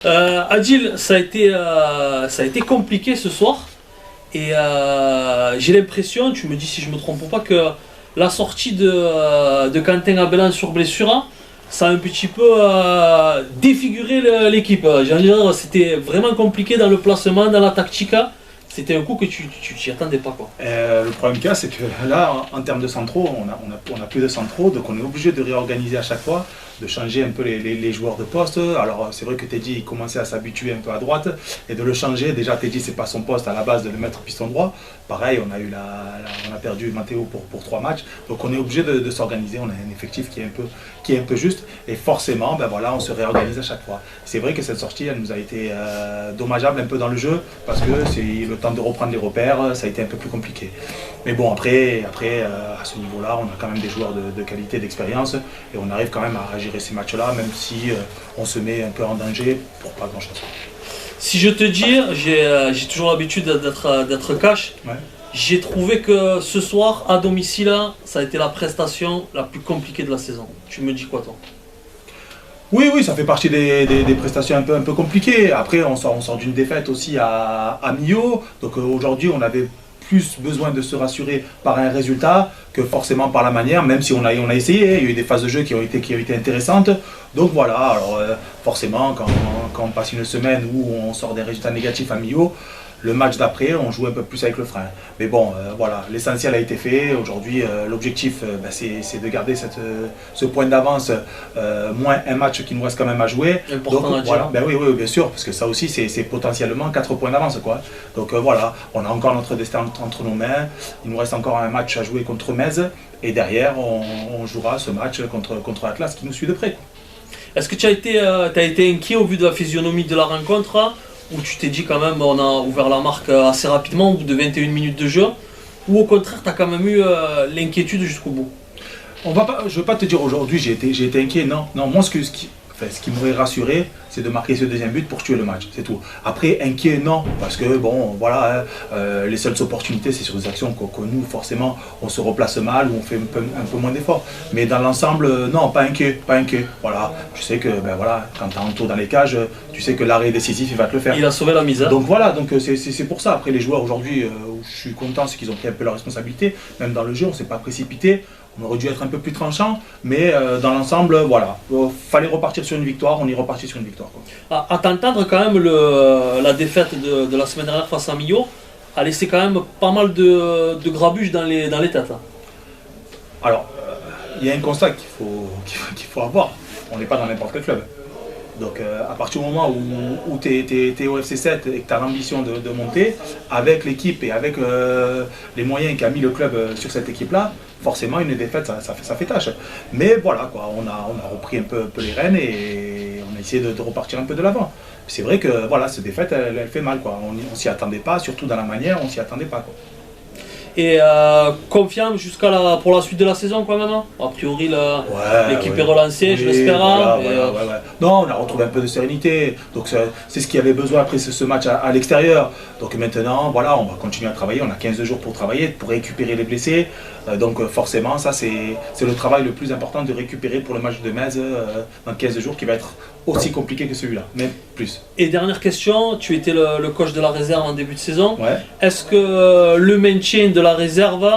Adil, ça a été compliqué ce soir. Et j'ai l'impression, tu me dis si je me trompe pas, que la sortie de Quentin Abelin sur blessure, ça a un petit peu défiguré l'équipe. J'ai envie de dire, c'était vraiment compliqué dans le placement, dans la tactique. C'était un coup que tu t'y attendais pas, quoi. Le problème qu'il y a, c'est que là, en termes de centraux, on a plus de centraux, donc on est obligé de réorganiser à chaque fois, de changer un peu les joueurs de poste. Alors c'est vrai que Teddy il commençait à s'habituer un peu à droite et de le changer. Déjà Teddy c'est pas son poste à la base de le mettre piston droit. Pareil, on a perdu Matteo pour 3 matchs, donc on est obligé de s'organiser. On a un effectif qui est un peu juste et forcément, ben voilà, on se réorganise à chaque fois. C'est vrai que cette sortie, elle nous a été dommageable un peu dans le jeu parce que c'est le temps de reprendre les repères, ça a été un peu plus compliqué. Mais bon, après à ce niveau-là, on a quand même des joueurs de qualité, d'expérience et on arrive quand même à gérer ces matchs-là, même si on se met un peu en danger pour pas grand-chose. Si je te dis, j'ai toujours l'habitude d'être cash. Ouais. J'ai trouvé que ce soir, à domicile, ça a été la prestation la plus compliquée de la saison. Tu me dis quoi, toi? Oui, ça fait partie des prestations un peu compliquées. Après, on sort d'une défaite aussi à Millau. Donc aujourd'hui, on avait plus besoin de se rassurer par un résultat que forcément par la manière, même si on a essayé. Il y a eu des phases de jeu qui ont été intéressantes. Donc voilà, alors forcément, quand on passe une semaine où on sort des résultats négatifs à Millau, le match d'après, on joue un peu plus avec le frein. Mais bon, voilà, l'essentiel a été fait. Aujourd'hui, l'objectif, c'est de garder ce point d'avance, moins un match qui nous reste quand même à jouer. Donc voilà, oui, bien sûr, parce que ça aussi, c'est potentiellement 4 points d'avance, quoi. Donc voilà, on a encore notre destin entre nos mains. Il nous reste encore un match à jouer contre Metz. Et derrière, on jouera ce match contre Atlas qui nous suit de près. Est-ce que tu as été inquiet au vu de la physionomie de la rencontre, où tu t'es dit quand même on a ouvert la marque assez rapidement au bout de 21 minutes de jeu, ou au contraire tu as quand même eu l'inquiétude jusqu'au bout? Je ne veux pas te dire aujourd'hui j'ai été inquiet, non, moi ce qui m'aurait rassuré, c'est de marquer ce deuxième but pour tuer le match, c'est tout. Après, inquiet, non, parce que bon, voilà, les seules opportunités, c'est sur des actions que nous, forcément, on se replace mal ou on fait un peu moins d'efforts. Mais dans l'ensemble, non, pas inquiet. Voilà, je sais que, ben voilà, quand tu as un tour dans les cages, tu sais que l'arrêt décisif, il va te le faire. Il a sauvé la mise. Donc voilà, c'est pour ça. Après, les joueurs aujourd'hui, où je suis content, c'est qu'ils ont pris un peu leur responsabilité. Même dans le jeu, on ne s'est pas précipité. On aurait dû être un peu plus tranchant, mais dans l'ensemble, voilà, fallait repartir sur une victoire, on y repartit sur une victoire, quoi. À t'entendre, quand même, la défaite de la semaine dernière face à Millau a laissé quand même pas mal de grabuge dans les têtes. Alors, il y a un constat qu'il faut avoir, on n'est pas dans n'importe quel club. Donc à partir du moment où tu es au FC7 et que tu as l'ambition de monter, avec l'équipe et avec les moyens qu'a mis le club sur cette équipe-là, forcément une défaite ça fait tâche. Mais voilà, quoi, on a repris un peu les rênes et on a essayé de repartir un peu de l'avant. C'est vrai que voilà, cette défaite elle fait mal, quoi. On s'y attendait pas, surtout dans la manière, on s'y attendait pas, quoi. Et confiant pour la suite de la saison quand même. A priori l'équipe est relancée, je l'espère. Voilà. Non, on a retrouvé un peu de sérénité. Donc c'est ce qu'il y avait besoin après ce match à l'extérieur. Donc maintenant, voilà, on va continuer à travailler. On a 15 jours pour travailler, pour récupérer les blessés. Donc forcément, ça c'est le travail le plus important de récupérer pour le match de Metz dans 15 jours qui va être aussi compliqué que celui-là, mais plus. Et dernière question, tu étais le coach de la réserve en début de saison. Ouais. Est-ce que le maintien de la réserve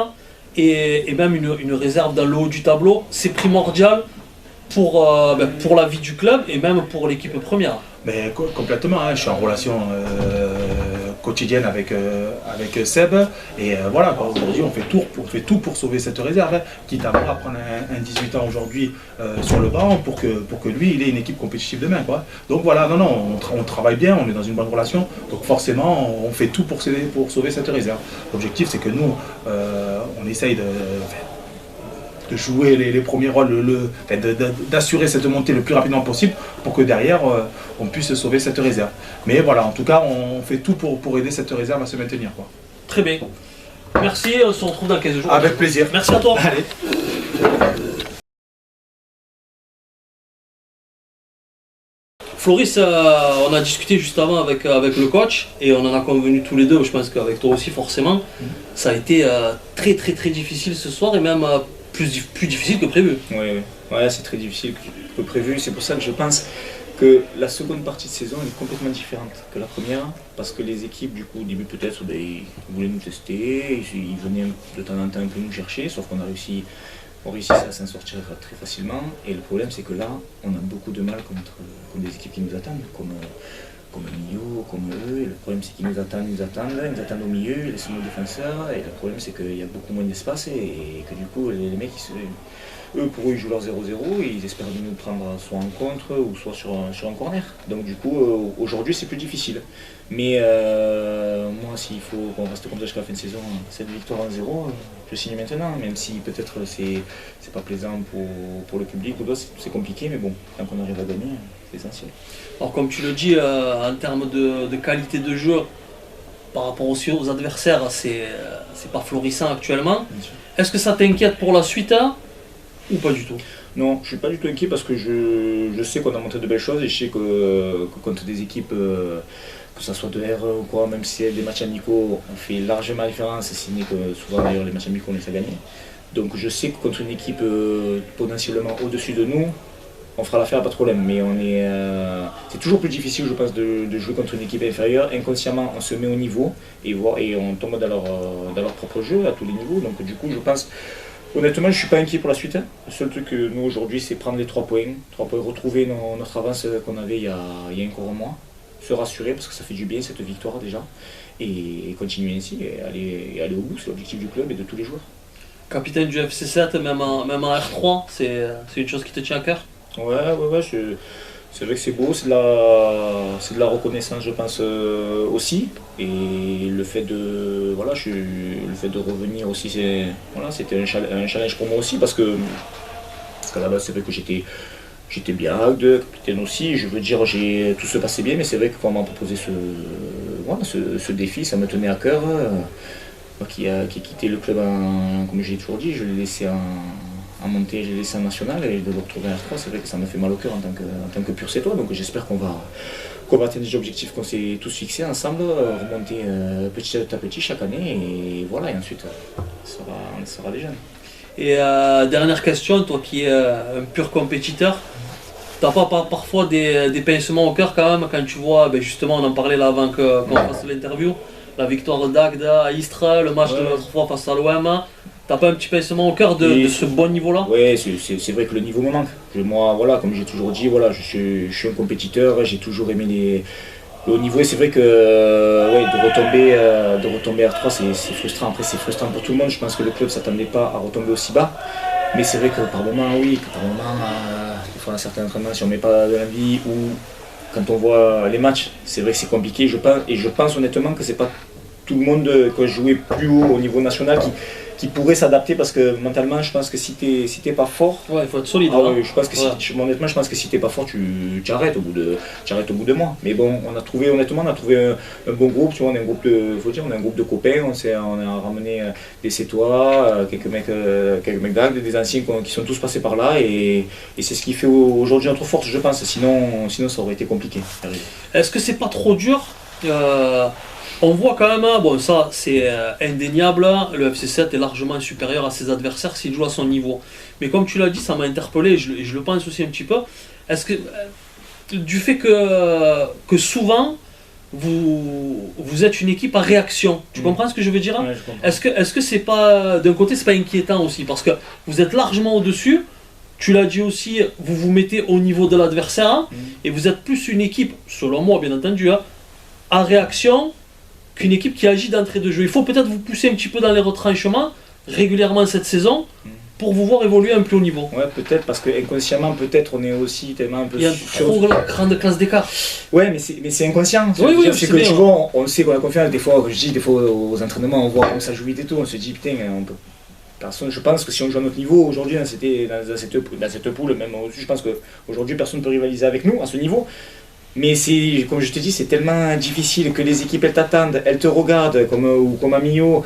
et même une réserve dans le haut du tableau, c'est primordial pour la vie du club et même pour l'équipe première? Mais complètement, hein. Je suis en relation quotidienne avec Seb et voilà, aujourd'hui on fait tout pour sauver cette réserve, hein. Quitte à prendre un 18 ans aujourd'hui sur le banc pour que lui il ait une équipe compétitive demain, quoi. Donc voilà, on travaille bien, on est dans une bonne relation, donc forcément on fait tout pour sauver cette réserve. L'objectif c'est que nous on essaye de jouer les premiers rôles, d'assurer cette montée le plus rapidement possible pour que derrière on puisse sauver cette réserve. Mais voilà, en tout cas on fait tout pour aider cette réserve à se maintenir, quoi. Très bien. Merci, on se retrouve dans 15 jours. Avec plaisir. Merci à toi. Allez. Floris, on a discuté juste avant avec le coach et on en a convenu tous les deux, je pense qu'avec toi aussi forcément. Ça a été très difficile ce soir et même plus difficile que prévu. Oui, c'est très difficile que prévu. C'est pour ça que je pense que la seconde partie de saison elle est complètement différente que la première, parce que les équipes, du coup, au début peut-être, ils voulaient nous tester, ils venaient de temps en temps un peu nous chercher, sauf qu'on on réussit à s'en sortir très facilement. Et le problème, c'est que là, on a beaucoup de mal contre des équipes qui nous attendent, comme Millau, comme eux. Et le problème, c'est qu'ils nous attendent au milieu, ils laissent nos défenseurs. Et le problème, c'est qu'il y a beaucoup moins d'espace et que du coup, les mecs, eux, pour eux, ils jouent leur 0-0 et ils espèrent de nous prendre soit en contre ou soit sur un corner. Donc du coup, aujourd'hui, c'est plus difficile. Mais moi, s'il faut qu'on reste comme ça jusqu'à la fin de saison, cette victoire en 0, je signe maintenant, même si peut-être c'est pas plaisant pour le public ou d'autres, c'est compliqué, mais bon, tant qu'on arrive à gagner, c'est essentiel. Alors comme tu le dis, en termes de qualité de jeu, par rapport aussi aux adversaires, c'est pas florissant actuellement. Est-ce que ça t'inquiète pour la suite ou pas du tout? Non, je suis pas du tout inquiet parce que je sais qu'on a montré de belles choses et je sais que contre des équipes, que ce soit de R ou quoi, même si c'est des matchs amicaux, on fait largement la différence, si ce n'est que souvent d'ailleurs les matchs amicaux on les fait gagner. Donc je sais que contre une équipe potentiellement au-dessus de nous, on fera l'affaire, pas de problème, mais c'est toujours plus difficile, je pense, de jouer contre une équipe inférieure. Inconsciemment, on se met au niveau et on tombe dans leur propre jeu à tous les niveaux. Donc du coup, je pense, honnêtement, je ne suis pas inquiet pour la suite. Le seul truc que nous aujourd'hui, c'est prendre les 3 points, retrouver notre avance qu'on avait il y a encore un mois, se rassurer parce que ça fait du bien cette victoire déjà, et continuer ainsi et aller au bout. C'est l'objectif du club et de tous les joueurs. Capitaine du FC7, même en R3, c'est une chose qui te tient à cœur? Ouais, c'est vrai que c'est beau, c'est de la reconnaissance, je pense, aussi. Et le fait de revenir aussi, c'était un challenge pour moi aussi, parce qu'à la base, c'est vrai que j'étais bien de capitaine aussi. Je veux dire, tout se passait bien, mais c'est vrai que quand on m'a proposé ce défi, ça me tenait à cœur. Moi qui ai quitté le club, comme j'ai toujours dit, je l'ai laissé en montée, je l'ai laissé en national, et de le retrouver en R3, c'est vrai que ça me fait mal au cœur en tant que pur sétois. Donc j'espère qu'on va atteindre les objectifs qu'on s'est tous fixés ensemble, remonter petit à petit chaque année, et voilà, et ensuite on sera des jeunes. Et dernière question, toi qui es un pur compétiteur, t'as pas parfois des pincements au cœur quand même quand tu vois, justement on en parlait là avant qu'on fasse l'interview, la victoire d'Agda à Istres, le match de l'autre fois face à l'OM, t'as pas un petit pincement au cœur de ce bon niveau-là? Oui, c'est vrai que le niveau me manque. Moi, voilà, comme j'ai toujours dit, voilà, je suis un compétiteur, j'ai toujours aimé le haut niveau, et c'est vrai que de retomber R3, c'est frustrant. Après, c'est frustrant pour tout le monde. Je pense que le club ne s'attendait pas à retomber aussi bas. Mais c'est vrai que par moment, des fois, dans certains entraînements, si on ne met pas de l'envie, ou quand on voit les matchs, c'est vrai que c'est compliqué. Je pense honnêtement que c'est pas tout le monde qui a joué plus haut au niveau national qui pourrait s'adapter, parce que mentalement, je pense que si t'es pas fort, il faut être solide. Oui, je pense que honnêtement, je pense que si t'es pas fort, tu arrêtes au bout de mois. Mais bon, on a trouvé un bon groupe, tu vois, on est un groupe de copains, on a ramené des Sétois, quelques mecs d'Agde, des anciens qui sont tous passés par là, et c'est ce qui fait aujourd'hui notre force, je pense. Sinon ça aurait été compliqué. Est-ce que c'est pas trop dur? On voit quand même, bon ça c'est indéniable, le FC7 est largement supérieur à ses adversaires s'il joue à son niveau. Mais comme tu l'as dit, ça m'a interpellé, et je le pense aussi un petit peu. Est-ce que, du fait que souvent, vous êtes une équipe à réaction, tu comprends ce que je veux dire? Ouais, je comprends. Est-ce que c'est pas, d'un côté, c'est pas inquiétant aussi? Parce que vous êtes largement au-dessus, tu l'as dit aussi, vous vous mettez au niveau de l'adversaire, et vous êtes plus une équipe, selon moi bien entendu, à réaction, qu'une équipe qui agit d'entrée de jeu. Il faut peut-être vous pousser un petit peu dans les retranchements régulièrement cette saison pour vous voir évoluer un plus haut niveau. Ouais, peut-être, parce que inconsciemment, peut-être on est aussi tellement un peu. Il y a trop grande classe d'écart. Ouais, mais c'est inconscient. Oui, c'est que tu vois, on sait qu'on a confiance. Des fois aux entraînements, on voit comme ça jouer et tout, on se dit putain, personne. Je pense que si on joue à notre niveau aujourd'hui dans cette poule, même au-dessus, je pense qu'aujourd'hui personne ne peut rivaliser avec nous à ce niveau. Mais comme je te dis, c'est tellement difficile que les équipes elles t'attendent, elles te regardent, comme à Millau,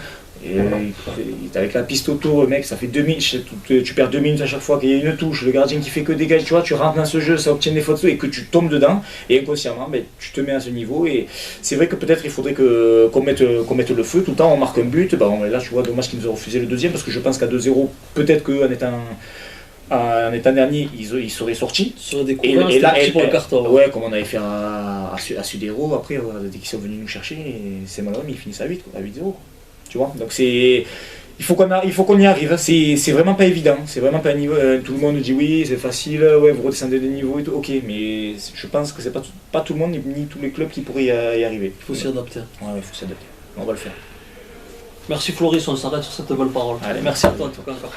avec la piste autour, mec, ça fait 2 minutes, tu perds 2 minutes à chaque fois qu'il y a une touche, le gardien qui fait que dégager, tu vois, tu rentres dans ce jeu, ça obtient des fautes et que tu tombes dedans, et inconsciemment, tu te mets à ce niveau, et c'est vrai que peut-être il faudrait qu'on mette le feu tout le temps, on marque un but, là tu vois, dommage qu'ils nous ont refusé le deuxième, parce que je pense qu'à 2-0, peut-être qu'en étant en étant dernier, ils seraient sortis. Sur des coups, c'était parti pour le carton. Ouais, comme on avait fait à Sudero, après, dès qu'ils sont venus nous chercher, c'est malheureux, mais ils finissent à 8, à 8-0. Tu vois, donc c'est. Il faut qu'on y arrive, c'est vraiment pas évident, c'est vraiment pas un niveau. Tout le monde dit oui, c'est facile, ouais, vous redescendez des niveaux et tout, ok, mais je pense que c'est pas tout le monde ni tous les clubs qui pourraient y arriver. Il faut s'y adapter. Ouais, il faut s'adapter. On va le faire. Merci Floris, on s'arrête sur cette belle parole. Allez, merci à toi en tout cas encore.